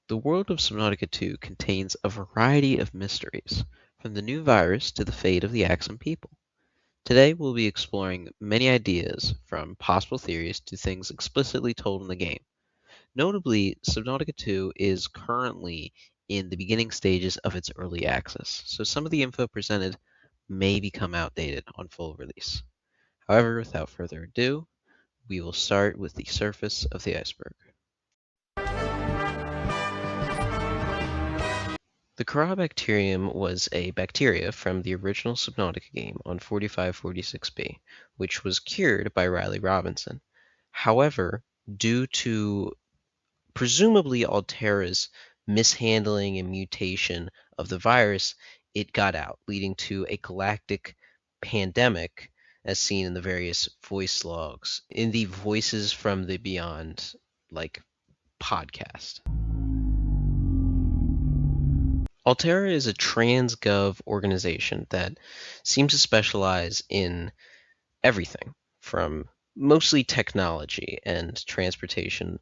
The world of Subnautica 2 contains a variety of mysteries, from the new virus to the fate of the Axum people. Today we'll be exploring many ideas, from possible theories to things explicitly told in the game. Notably, Subnautica 2 is currently in the beginning stages of its early access, so some of the info presented may become outdated on full release. However, without further ado, we will start with the surface of the iceberg. The Corabacterium was a bacteria from the original Subnautica game on 4546b, which was cured by Riley Robinson. However, due to presumably Altera's mishandling and mutation of the virus, it got out, leading to a galactic pandemic, as seen in the various voice logs in the Voices from the Beyond podcast. Altera is a transgov organization that seems to specialize in everything from mostly technology and transportation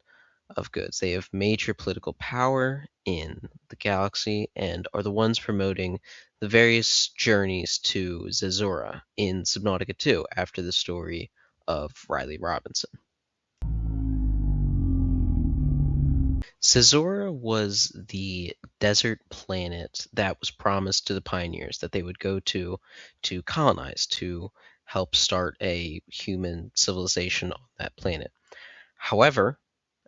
of goods. They have major political power in the galaxy and are the ones promoting the various journeys to Zazora in Subnautica 2 after the story of Riley Robinson. Zazora was the desert planet that was promised to the pioneers that they would go to colonize, to help start a human civilization on that planet. However,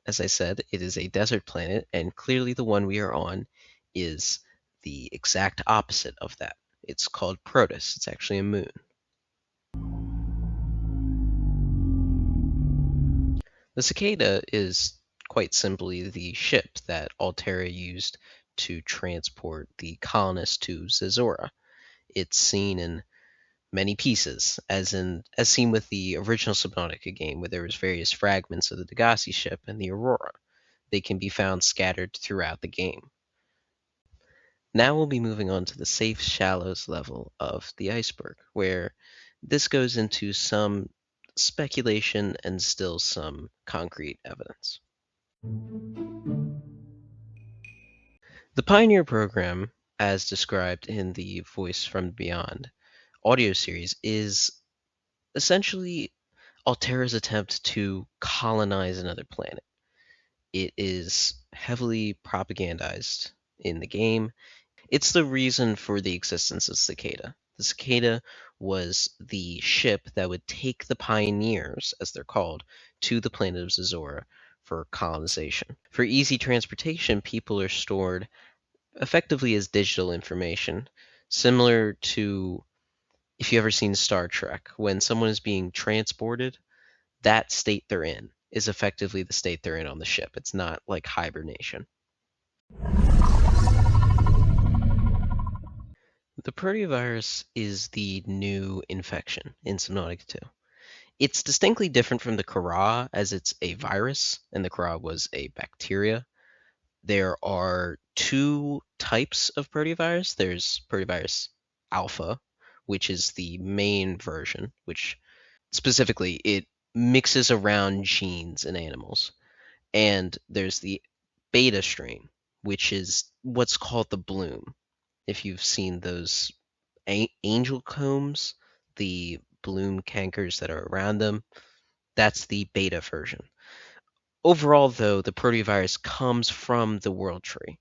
as I said, it is a desert planet, and clearly the one we are on is the exact opposite of that. It's called Protus. It's actually a moon. The cicada is quite simply the ship that Altera used to transport the colonists to Zazora. It's seen in many pieces, as seen with the original Subnautica game, where there was various fragments of the Degassi ship and the Aurora. They can be found scattered throughout the game. Now we'll be moving on to the safe shallows level of the iceberg, where this goes into some speculation and still some concrete evidence. The Pioneer program, as described in the Voice from Beyond audio series, is essentially Altera's attempt to colonize another planet. It is heavily propagandized in the game. It's the reason for the existence of Cicada. The Cicada was the ship that would take the pioneers, as they're called, to the planet of Zazora for colonization. For easy transportation, people are stored effectively as digital information, similar to if you've ever seen Star Trek. When someone is being transported, that state they're in is effectively the state they're in on the ship. It's not like hibernation. The proteovirus is the new infection in Subnautica 2. It's distinctly different from the Kara, as it's a virus, and the Kara was a bacteria. There are two types of proteovirus. There's proteovirus alpha, which is the main version, which specifically it mixes around genes in animals. And there's the beta strain, which is what's called the bloom. If you've seen those angel combs, the bloom cankers that are around them, that's the beta version. Overall, though, the proteovirus comes from the world tree.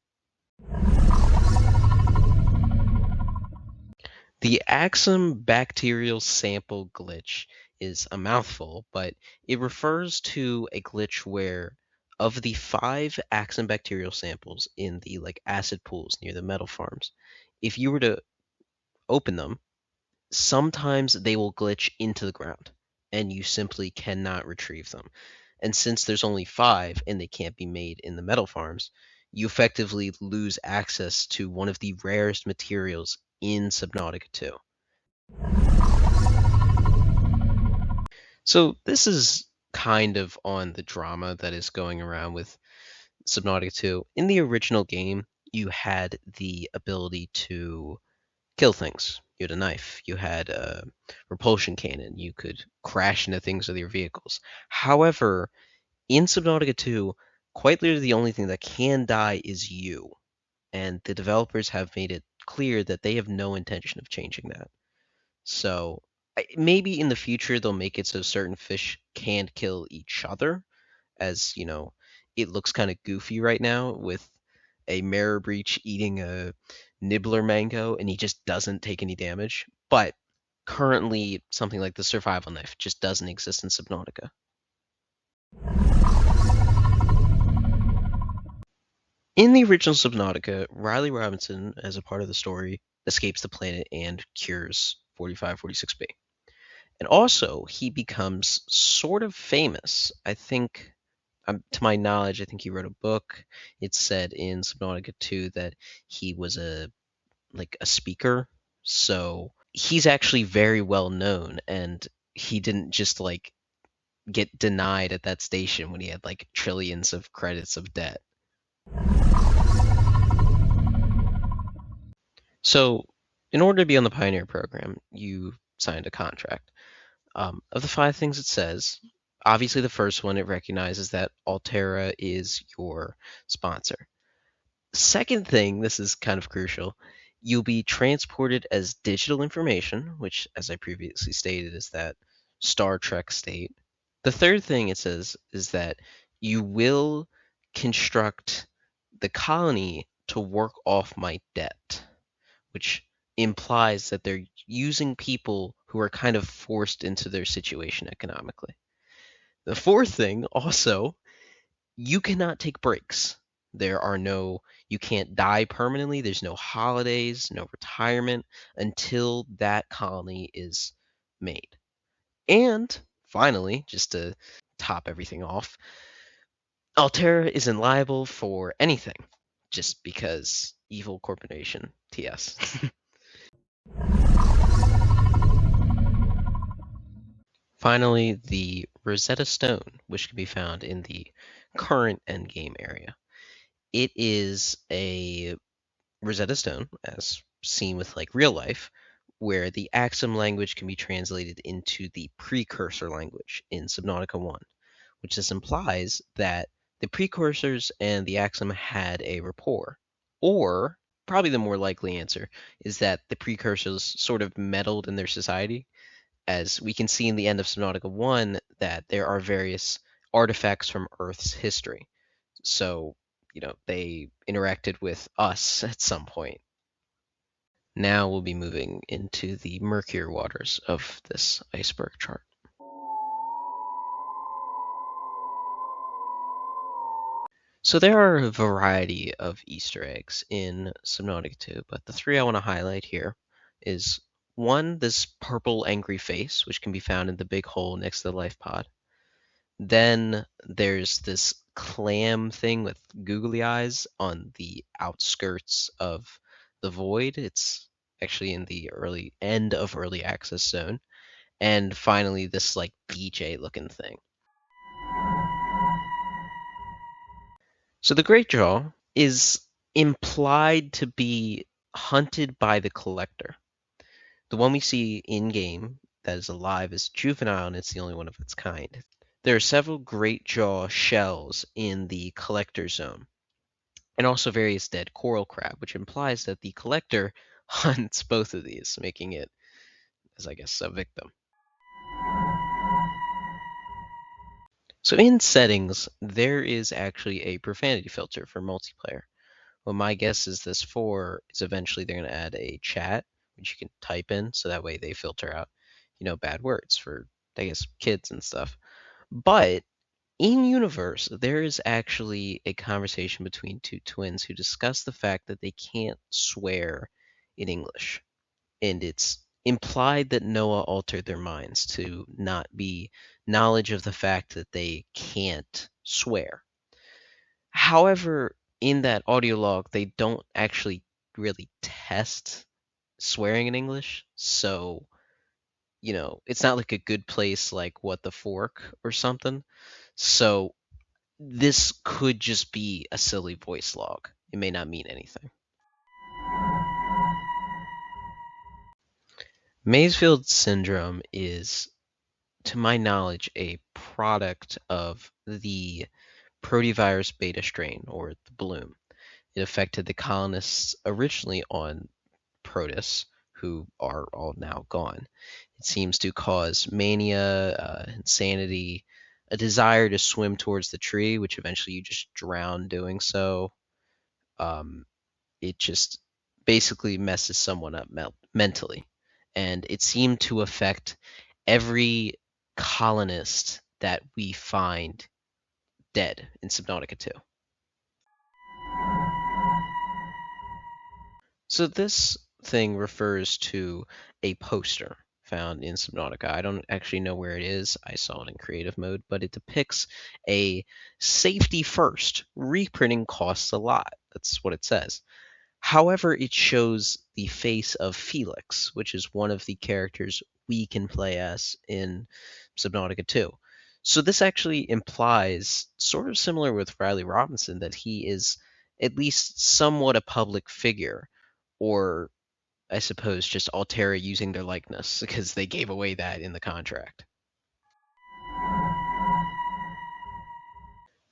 The Axum bacterial sample glitch is a mouthful, but it refers to a glitch where, of the 5 Axum bacterial samples in the acid pools near the metal farms, if you were to open them, sometimes they will glitch into the ground, and you simply cannot retrieve them. And since there's only 5 and they can't be made in the metal farms, you effectively lose access to one of the rarest materials in Subnautica 2. So this is kind of on the drama that is going around with Subnautica 2. In the original game, you had the ability to kill things. You had a knife. You had a repulsion cannon. You could crash into things with your vehicles. However, in Subnautica 2, quite literally the only thing that can die is you. And the developers have made it clear that they have no intention of changing that. So maybe in the future they'll make it so certain fish can't kill each other, as it looks kind of goofy right now with a mirror breach eating a nibbler mango and he just doesn't take any damage. But currently, something like the survival knife just doesn't exist in Subnautica. In the original Subnautica, Riley Robinson, as a part of the story, escapes the planet and cures 4546B. And also, he becomes sort of famous. I think, to my knowledge, I think he wrote a book. It's said in Subnautica 2 that he was a speaker. So he's actually very well known, and he didn't just get denied at that station when he had trillions of credits of debt. So, in order to be on the Pioneer program, you signed a contract. Of the 5 things it says, obviously the first one, it recognizes that Altera is your sponsor. Second thing, this is kind of crucial, you'll be transported as digital information, which, as I previously stated, is that Star Trek state. The third thing it says is that you will construct the colony to work off my debt, which implies that they're using people who are kind of forced into their situation economically. The fourth thing, also, you cannot take breaks. You can't die permanently. There's no holidays, no retirement until that colony is made. And finally, just to top everything off, Altera isn't liable for anything just because evil corporation TS. Finally, the Rosetta Stone, which can be found in the current endgame area. It is a Rosetta Stone, as seen with real life, where the Axum language can be translated into the precursor language in Subnautica 1, which just implies that the precursors and the Axum had a rapport. Or, probably the more likely answer, is that the precursors sort of meddled in their society, as we can see in the end of Subnautica 1 that there are various artifacts from Earth's history. So, they interacted with us at some point. Now we'll be moving into the murkier waters of this iceberg chart. So there are a variety of Easter eggs in Subnautica 2, but the 3 I want to highlight here is 1, this purple angry face, which can be found in the big hole next to the life pod. Then there's this clam thing with googly eyes on the outskirts of the void. It's actually in the early end of early access zone. And finally, this DJ looking thing. So the Great Jaw is implied to be hunted by the Collector. The one we see in game that is alive is juvenile, and it's the only one of its kind. There are several Great Jaw shells in the Collector zone, and also various dead coral crab, which implies that the Collector hunts both of these, making it, as I guess, a victim. So in settings, there is actually a profanity filter for multiplayer. What my guess is this for is eventually they're going to add a chat, which you can type in, so that way they filter out, bad words for, I guess, kids and stuff. But in universe, there is actually a conversation between two twins who discuss the fact that they can't swear in English. And it's implied that Noah altered their minds to not be knowledge of the fact that they can't swear. However, in that audio log, they don't actually really test swearing in English. So, it's not like a good place like What the Fork or something. So this could just be a silly voice log. It may not mean anything. Maysfield syndrome is, to my knowledge, a product of the protevirus beta strain, or the bloom. It affected the colonists originally on Protus, who are all now gone. It seems to cause mania, insanity, a desire to swim towards the tree, which eventually you just drown doing so. Um, it just basically messes someone up mentally. And it seemed to affect every colonist that we find dead in Subnautica 2. So this thing refers to a poster found in Subnautica. I don't actually know where it is. I saw it in creative mode, but it depicts a safety first. Reprinting costs a lot. That's what it says. However, it shows the face of Felix, which is one of the characters we can play as in Subnautica 2. So this actually implies, sort of similar with Riley Robinson, that he is at least somewhat a public figure, or I suppose just Altera using their likeness because they gave away that in the contract.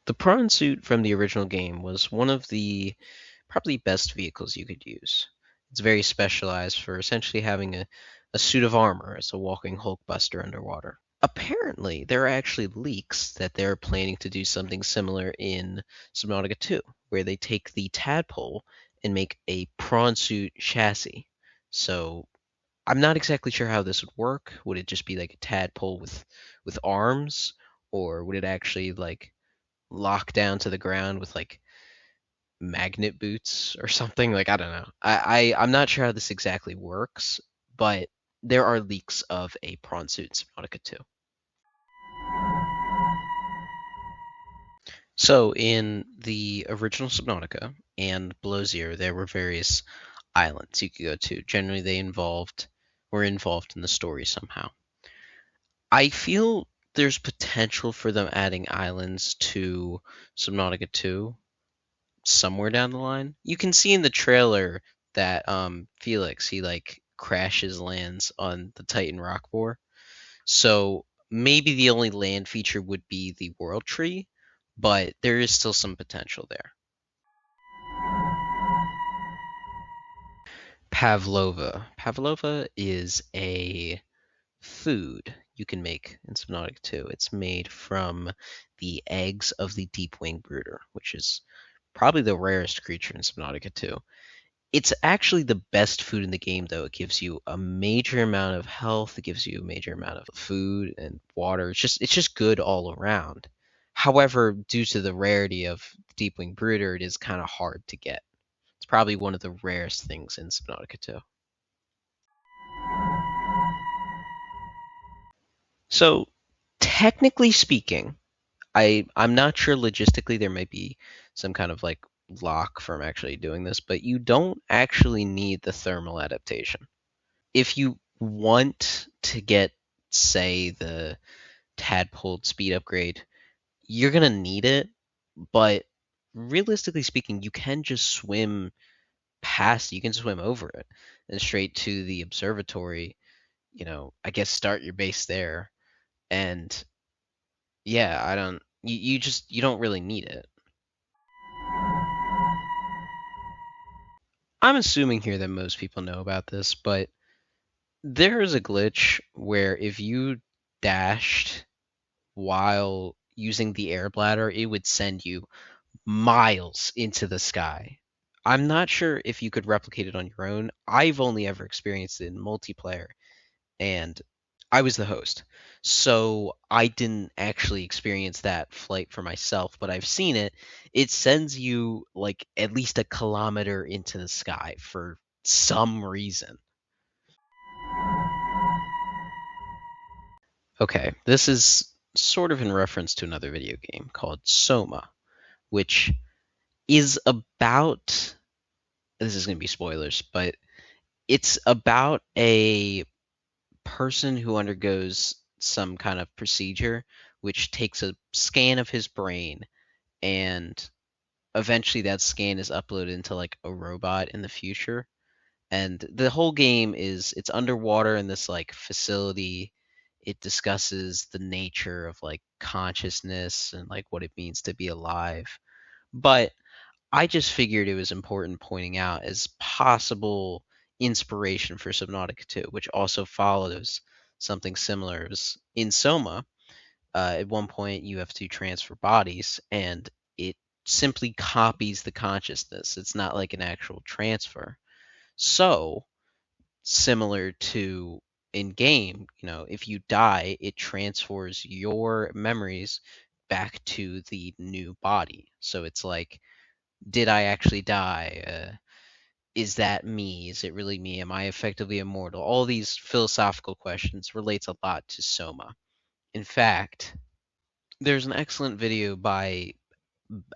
The prawn suit from the original game was one of the probably best vehicles you could use. It's very specialized for essentially having a suit of armor as a walking Hulkbuster underwater. Apparently, there are actually leaks that they're planning to do something similar in Subnautica 2, where they take the tadpole and make a prawn suit chassis. So I'm not exactly sure how this would work. Would it just be like a tadpole with arms, or would it actually like lock down to the ground with like magnet boots or something? Like I don't know. I'm not sure how this exactly works, but there are leaks of a prawn suit in Subnautica 2. So in the original Subnautica and Below Zero, there were various islands you could go to. Generally, were involved in the story somehow. I feel there's potential for them adding islands to Subnautica 2 somewhere down the line. You can see in the trailer that Felix he like crashes lands on the Titan rock boar. So maybe the only land feature would be the world tree, but there is still some potential there. Pavlova. Pavlova is a food you can make in Subnautica 2. It's made from the eggs of the deep wing brooder, which is probably the rarest creature in Subnautica 2. It's actually the best food in the game, though. It gives you a major amount of health. It gives you a major amount of food and water. It's just good all around. However, due to the rarity of deep wing brooder, it is kind of hard to get. It's probably one of the rarest things in Subnautica 2. So, technically speaking, I'm not sure logistically there might be some kind of like lock from actually doing this, but you don't actually need the thermal adaptation. If you want to get, say, the tadpole speed upgrade, you're gonna need it, but realistically speaking, you can just swim past, you can swim over it and straight to the observatory, I guess start your base there. And yeah, I don't you don't really need it. I'm assuming here that most people know about this, but there is a glitch where if you dashed while using the air bladder, it would send you miles into the sky. I'm not sure if you could replicate it on your own. I've only ever experienced it in multiplayer, and I was the host. So I didn't actually experience that flight for myself, but I've seen it. It sends you like at least a kilometer into the sky for some reason. Okay, this is sort of in reference to another video game called Soma, which is about, this is going to be spoilers, but it's about a person who undergoes some kind of procedure which takes a scan of his brain, and eventually that scan is uploaded into like a robot in the future. And the whole game is it's underwater in this like facility It discusses the nature of like consciousness and like what it means to be alive. But I just figured it was important pointing out as possible inspiration for Subnautica 2, which also follows something similar. It was in Soma, at one point you have to transfer bodies, and it simply copies the consciousness. It's not like an actual transfer. So, similar to in game, if you die, it transfers your memories back to the new body. So it's like, did I actually die? Is that me? Is it really me? Am I effectively immortal? All these philosophical questions relates a lot to Soma. In fact, there's an excellent video by,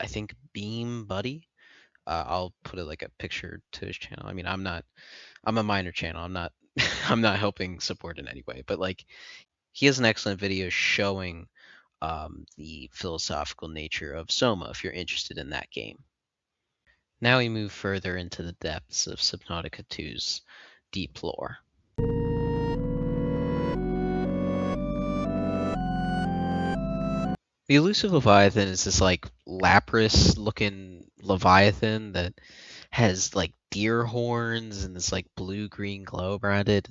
I think, Beam Buddy. I'll put it like a picture to his channel. I mean, I'm a minor channel. I'm not, I'm not helping support in any way, but like, he has an excellent video showing the philosophical nature of Soma if you're interested in that game. Now we move further into the depths of Subnautica 2's deep lore. The elusive Leviathan is this like lapras looking Leviathan that has like deer horns and this like blue-green glow around it.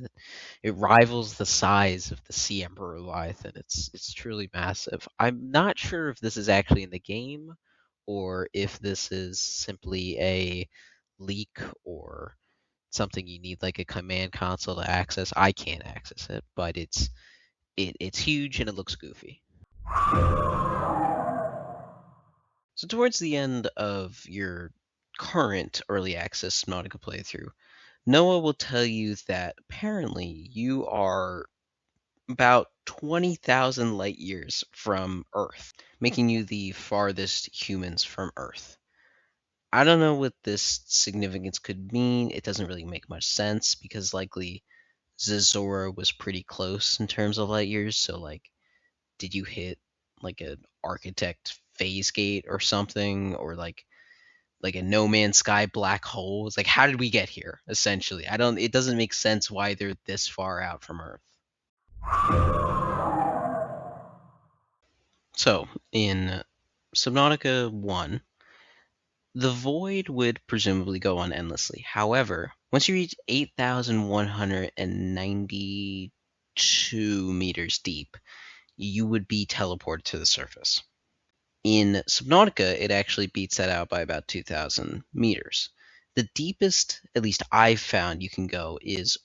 It rivals the size of the Sea Emperor Leviathan. It's truly massive. I'm not sure if this is actually in the game or if this is simply a leak or something you need like a command console to access. I can't access it, but it's huge and it looks goofy. So towards the end of your current early access Subnautica playthrough, Noah will tell you that apparently you are about 20,000 light years from Earth, making you the farthest humans from Earth. I don't know what this significance could mean. It doesn't really make much sense because likely Zazora was pretty close in terms of light years. So like, did you hit like an architect phase gate or something, or like a No Man's Sky black hole? It's like, how did we get here? Essentially, I don't. It doesn't make sense why they're this far out from Earth. So in Subnautica 1, the void would presumably go on endlessly. However, once you reach 8,192 meters deep, you would be teleported to the surface. In Subnautica, it actually beats that out by about 2,000 meters. The deepest, at least I've found, you can go is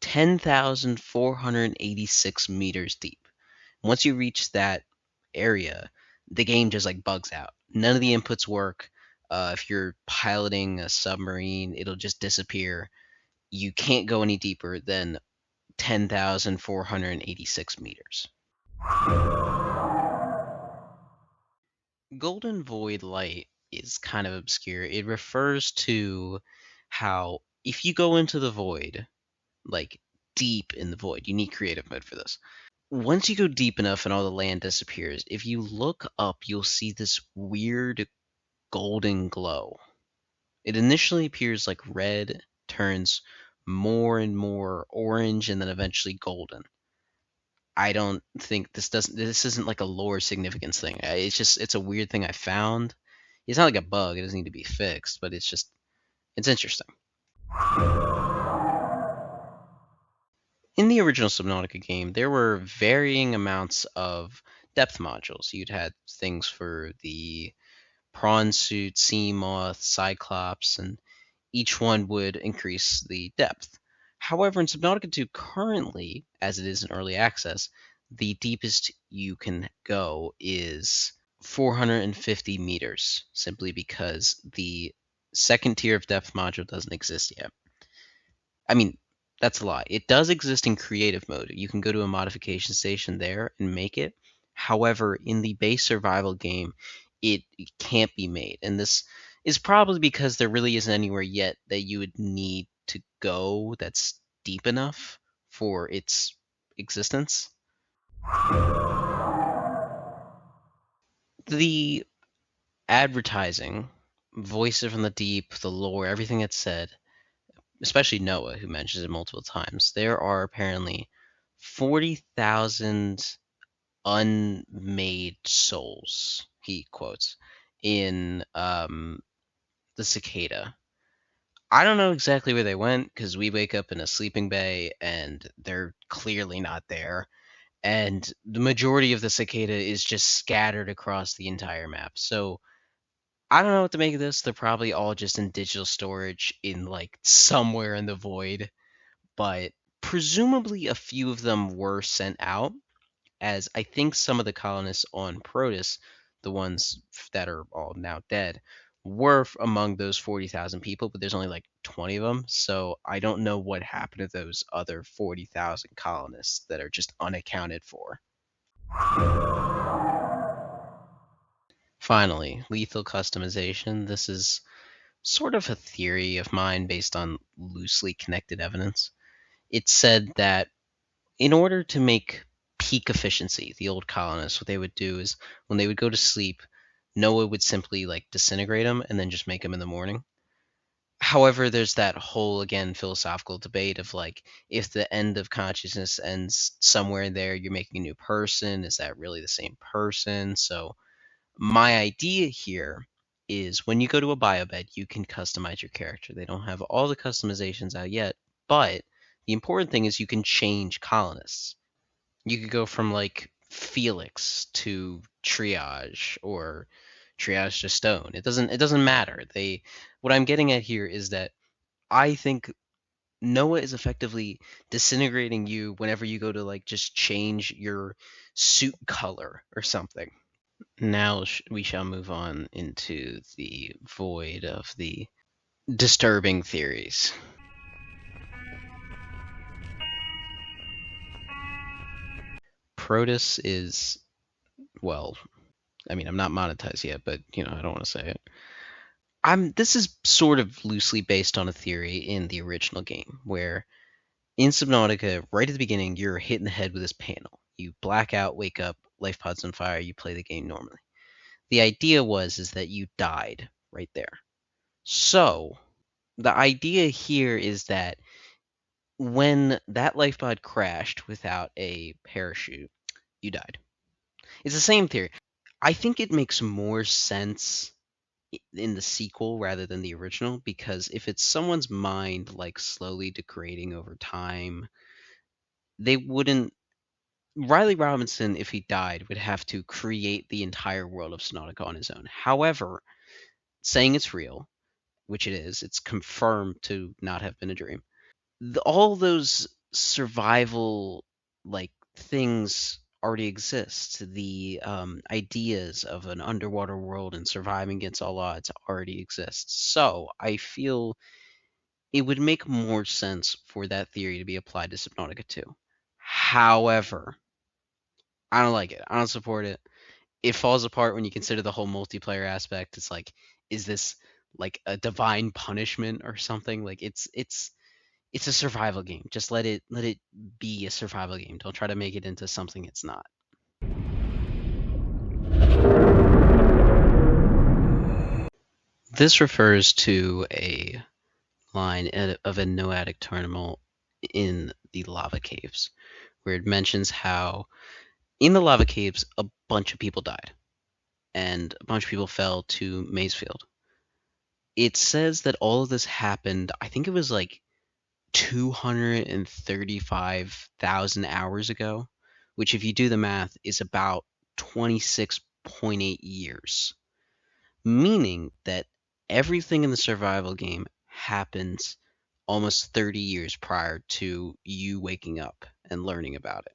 10,486 meters deep. Once you reach that area, the game just like bugs out. None of the inputs work. If you're piloting a submarine, it'll just disappear. You can't go any deeper than 10,486 meters. Golden void light is kind of obscure. It refers to how if you go into the void, like deep in the void, you need creative mode for this. Once you go deep enough and all the land disappears, if you look up, you'll see this weird golden glow. It initially appears like red, turns more and more orange, and then eventually golden. I don't think this isn't like a lore significance thing. It's a weird thing I found. It's not like a bug, it doesn't need to be fixed, but it's interesting. In the original Subnautica game, there were varying amounts of depth modules. You'd had things for the prawn suit, sea moth, cyclops, and each one would increase the depth. However, in Subnautica 2 currently, as it is in early access, the deepest you can go is 450 meters, simply because the second tier of depth module doesn't exist yet. I mean, that's a lie. It does exist in creative mode. You can go to a modification station there and make it. However, in the base survival game, it can't be made. And this is probably because there really isn't anywhere yet that you would need to go that's deep enough for its existence. The advertising, voices from the deep, the lore, everything that's said, especially Noah, who mentions it multiple times, there are apparently 40,000 unmade souls, he quotes, in the cicada. I don't know exactly where they went because we wake up in a sleeping bay and they're clearly not there. And the majority of the cicada is just scattered across the entire map. So I don't know what to make of this. They're probably all just in digital storage in like somewhere in the void, but presumably a few of them were sent out, as I think some of the colonists on Protus, the ones that are all now dead, were among those 40,000 people, but there's only like 20 of them. So I don't know what happened to those other 40,000 colonists that are just unaccounted for. Finally, lethal customization. This is sort of a theory of mine based on loosely connected evidence. It's said that in order to make peak efficiency, the old colonists, what they would do is when they would go to sleep, Noah would simply like disintegrate them and then just make them in the morning. However, there's that whole again philosophical debate of like if the end of consciousness ends somewhere in there, you're making a new person. Is that really the same person? So my idea here is when you go to a biobed, you can customize your character. They don't have all the customizations out yet, but the important thing is you can change colonists. You could go from like Felix to Triage or Triage to Stone. It doesn't matter. They What I'm getting at here is that I think Noah is effectively disintegrating you whenever you go to like just change your suit color or something. Now we shall move on into the void of the disturbing theories. Protus is, well, I mean, I'm not monetized yet, but I don't want to say it. This is sort of loosely based on a theory in the original game, where in Subnautica, right at the beginning, you're hit in the head with this panel. You black out, wake up, life pod's on fire, you play the game normally. The idea is that you died right there. So the idea here is that when that life pod crashed without a parachute, you died. It's the same theory. I think it makes more sense in the sequel rather than the original, because if it's someone's mind like slowly degrading over time, they wouldn't. Riley Robinson, if he died, would have to create the entire world of Subnautica on his own. However, saying it's real, which it is, it's confirmed to not have been a dream. All those survival like things already exist. The ideas of an underwater world and surviving against all odds already exist. So I feel it would make more sense for that theory to be applied to Subnautica 2. However, I don't like it. I don't support it. It falls apart when you consider the whole multiplayer aspect. It's like, is this like a divine punishment or something? Like it's a survival game. Just let it be a survival game. Don't try to make it into something it's not. This refers to a line of a noetic terminal in the lava caves, where it mentions how in the lava caves a bunch of people died and a bunch of people fell to Mazefield. It says that all of this happened, I think it was like 235,000 hours ago, which, if you do the math, is about 26.8 years. Meaning that everything in the survival game happens almost 30 years prior to you waking up and learning about it.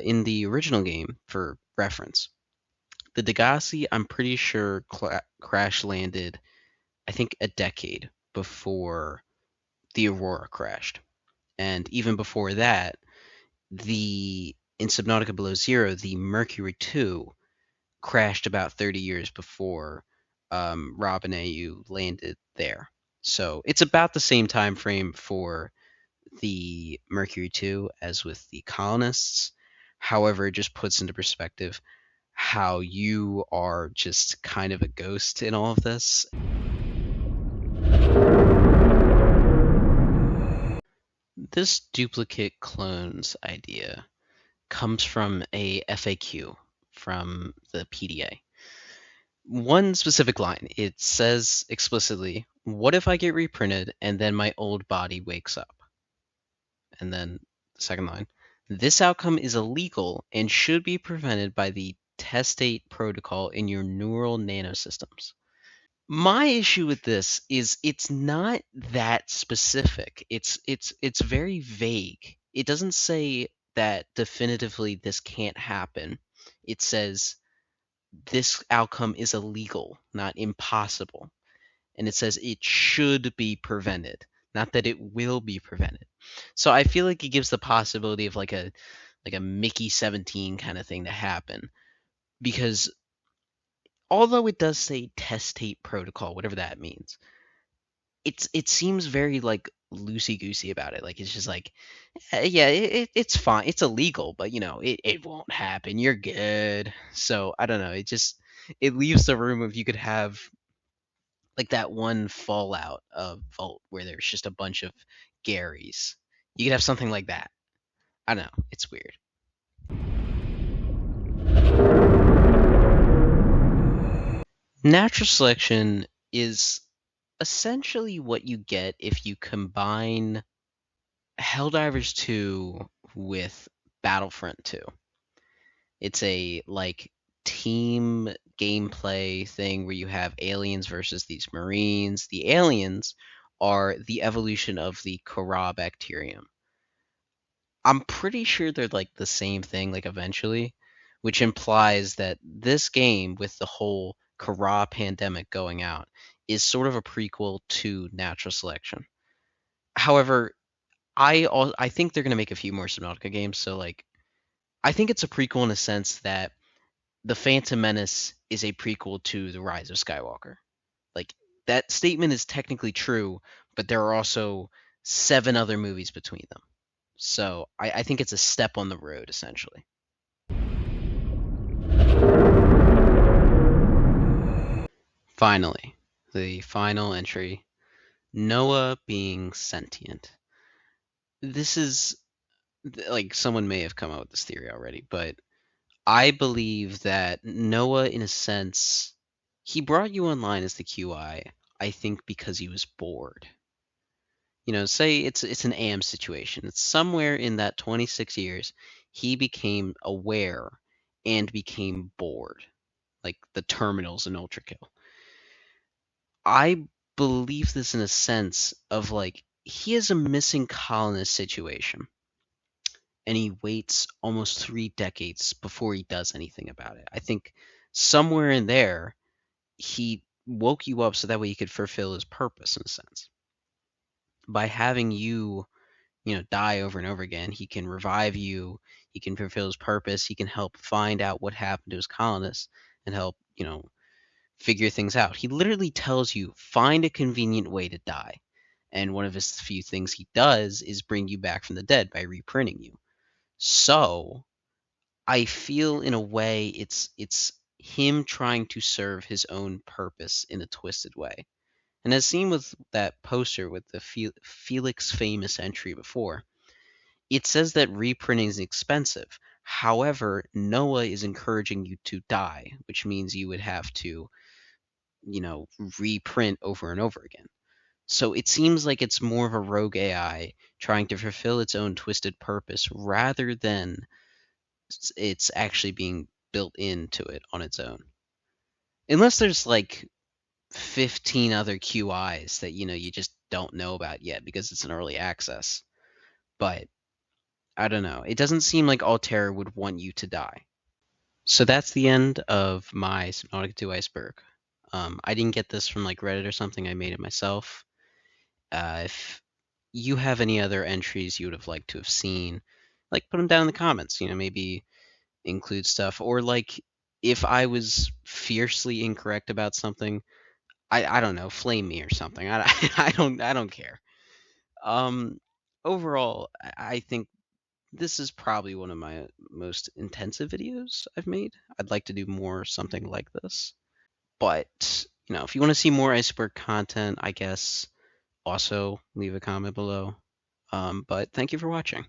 In the original game, for reference, the Degassi, I'm pretty sure, crash landed, I think, a decade before the Aurora crashed. And even before that, in Subnautica Below Zero, the Mercury 2 crashed about 30 years before Rob and AU landed there. So it's about the same time frame for the Mercury 2 as with the colonists. However, it just puts into perspective how you are just kind of a ghost in all of this. This duplicate clones idea comes from a FAQ from the PDA. One specific line, it says explicitly, "What if I get reprinted and then my old body wakes up?" And then the second line, "This outcome is illegal and should be prevented by the testate protocol in your neural nanosystems." My issue with this is it's not that specific. It's very vague. It doesn't say that definitively this can't happen. It says this outcome is illegal, not impossible. And it says it should be prevented, not that it will be prevented. So I feel like it gives the possibility of like a Mickey 17 kind of thing to happen, because although it does say testate protocol, whatever that means, it seems very like loosey goosey about it. Like it's just like, yeah, it's fine, it's illegal, but it won't happen. You're good. So I don't know. It leaves the room if you could have like that one Fallout vault where there's just a bunch of Garys. You could have something like that. I don't know. It's weird. Natural selection is essentially what you get if you combine Helldivers 2 with Battlefront 2. It's a like team gameplay thing where you have aliens versus these marines. The aliens are the evolution of the Kara bacterium. I'm pretty sure they're like the same thing, like eventually, which implies that this game, with the whole Kara pandemic going out, is sort of a prequel to Natural Selection. However, I think they're gonna make a few more Subnautica games, so like I think it's a prequel in a sense that the Phantom Menace is a prequel to the Rise of Skywalker. Like that statement is technically true, but there are also 7 other movies between them. So I think it's a step on the road, essentially. Finally, the final entry, Noah being sentient. This is like someone may have come up with this theory already, but I believe that Noah, in a sense, he brought you online as the QI, I think because he was bored. Say it's an AM situation. It's somewhere in that 26 years he became aware and became bored, like the terminals in Ultra Kill. I believe this in a sense of like he has a missing colonist situation and he waits almost 3 decades before he does anything about it. I think somewhere in there he woke you up so that way he could fulfill his purpose in a sense. By having you, die over and over again, he can revive you, he can fulfill his purpose, he can help find out what happened to his colonists and help, figure things out. He literally tells you, find a convenient way to die. And one of his few things he does is bring you back from the dead by reprinting you. So I feel in a way it's him trying to serve his own purpose in a twisted way. And as seen with that poster with the Felix famous entry before, it says that reprinting is expensive. However, Noah is encouraging you to die, which means you would have to, reprint over and over again. So it seems like it's more of a rogue AI trying to fulfill its own twisted purpose rather than it's actually being built into it on its own. Unless there's like 15 other QIs that you just don't know about yet because it's an early access. But I don't know. It doesn't seem like Altair would want you to die. So that's the end of my Subnautica 2 Iceberg. I didn't get this from like Reddit or something. I made it myself. If you have any other entries you would have liked to have seen, like put them down in the comments. Maybe include stuff, or like if I was fiercely incorrect about something, I don't know, flame me or something. I don't care. Um, Overall, I think this is probably one of my most intensive videos I've made. I'd like to do more something like this. But, if you want to see more Iceberg content, I guess also leave a comment below. But thank you for watching.